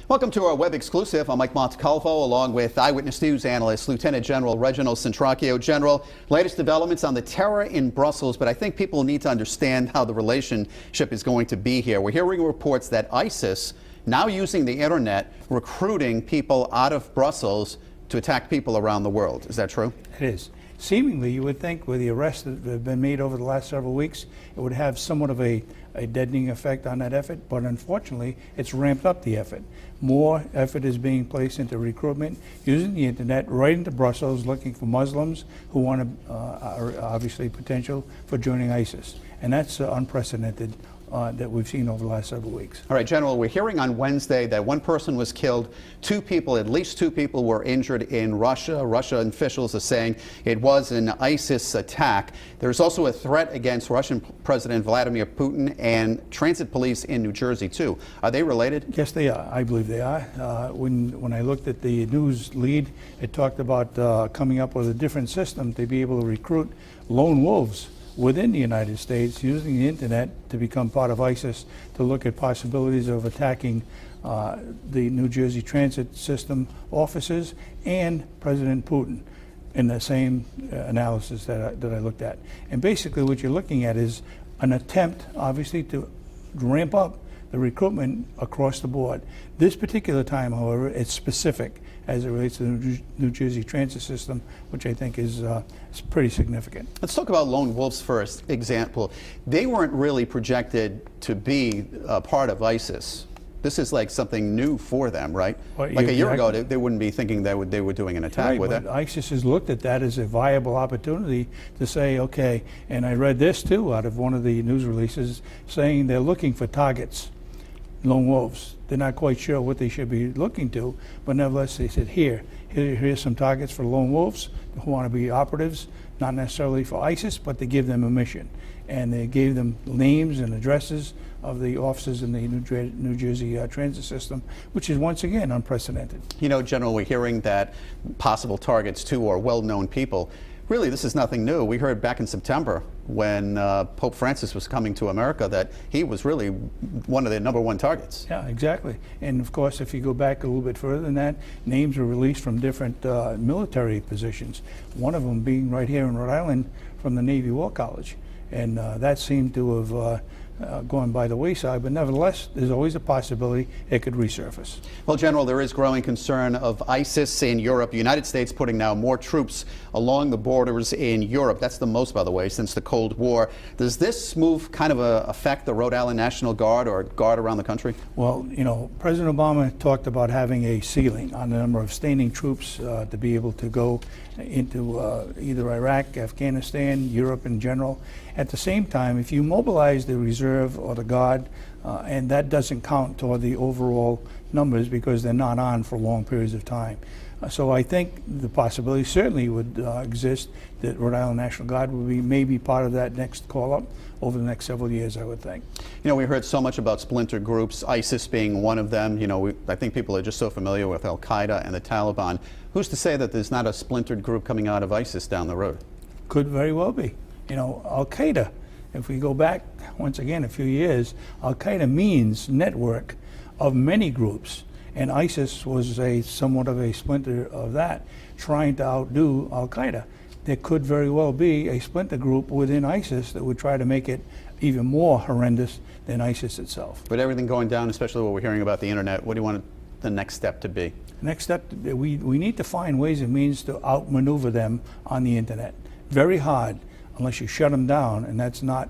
Welcome to our web exclusive. I'm Mike Montecalvo, along with Eyewitness News analyst Lieutenant General Reginald Centracchio. General, latest developments on the terror in Brussels, but I think people need to understand how the relationship is going to be here. We're hearing reports that ISIS now using the internet, recruiting people out of Brussels to attack people around the world. Is that true? It is. Seemingly, you would think with the arrests that have been made over the last several weeks, it would have somewhat of a deadening effect on that effort, but unfortunately, it's ramped up the effort. More effort is being placed into recruitment, using the internet, right into Brussels, looking for Muslims who want to, are obviously potential for joining ISIS. And that's unprecedented that we've seen over the last several weeks. All right, General, we're hearing on Wednesday that one person was killed, at least two people were injured in Russia. Russian officials are saying it was an ISIS attack. There's also a threat against Russian President Vladimir Putin and transit police in New Jersey, too. Are they related? Yes, they are. I believe they are. When I looked at the news lead, it talked about coming up with a different system to be able to recruit lone wolves within the United States, using the internet to become part of ISIS, to look at possibilities of attacking the New Jersey transit system offices and President Putin in the same analysis that I looked at. And basically what you're looking at is an attempt, obviously, to ramp up the recruitment across the board. This particular time, however, it's specific as it relates to the New Jersey transit system, which I think is pretty significant. Let's talk about lone wolves first. Example, they weren't really projected to be a part of ISIS. This is like something new for them, right? Well, like a year ago, they wouldn't be thinking they were doing an attack, right, would they? ISIS has looked at that as a viable opportunity to say, okay, and I read this too out of one of the news releases, saying they're looking for targets, lone wolves. They're not quite sure what they should be looking to, but nevertheless they said, here's some targets for lone wolves who want to be operatives, not necessarily for ISIS, but to give them a mission. And they gave them names and addresses of the officers in the New Jersey transit system, which is once again unprecedented. You know, General, we're hearing that possible targets too are well-known people. Really, this is nothing new. We heard back in September when Pope Francis was coming to America that he was really one of their #1 targets. Yeah, exactly. And of course, if you go back a little bit further than that, names were released from different military positions. One of them being right here in Rhode Island from the Navy War College. And that seemed to have gone by the wayside, but nevertheless, there's always a possibility it could resurface. Well, General, there is growing concern of ISIS in Europe. The United States putting now more troops along the borders in Europe. That's the most, by the way, since the Cold War. Does this move kind of affect the Rhode Island National Guard or Guard around the country? Well, you know, President Obama talked about having a ceiling on the number of standing troops to be able to go into either Iraq, Afghanistan, Europe in general. At the same time, if you mobilize the reserve or the guard, and that doesn't count toward the overall numbers because they're not on for long periods of time. So I think the possibility certainly would exist that Rhode Island National Guard would be maybe part of that next call-up over the next several years, I would think. You know, we heard so much about splinter groups, ISIS being one of them. You know, I think people are just so familiar with Al-Qaeda and the Taliban. Who's to say that there's not a splintered group coming out of ISIS down the road? Could very well be. You know, Al-Qaeda, if we go back once again a few years, Al-Qaeda means network of many groups. And ISIS was somewhat of a splinter of that, trying to outdo Al-Qaeda. There could very well be a splinter group within ISIS that would try to make it even more horrendous than ISIS itself. With everything going down, especially what we're hearing about the internet, what do you want the next step to be? Next step, we need to find ways and means to outmaneuver them on the internet. Very hard, unless you shut them down, and that's not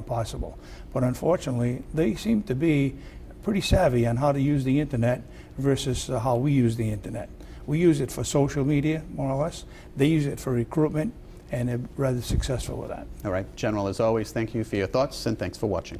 possible. But unfortunately, they seem to be pretty savvy on how to use the internet versus how we use the internet. We use it for social media, more or less. They use it for recruitment, and they're rather successful with that. All right, General, as always, thank you for your thoughts, and thanks for watching.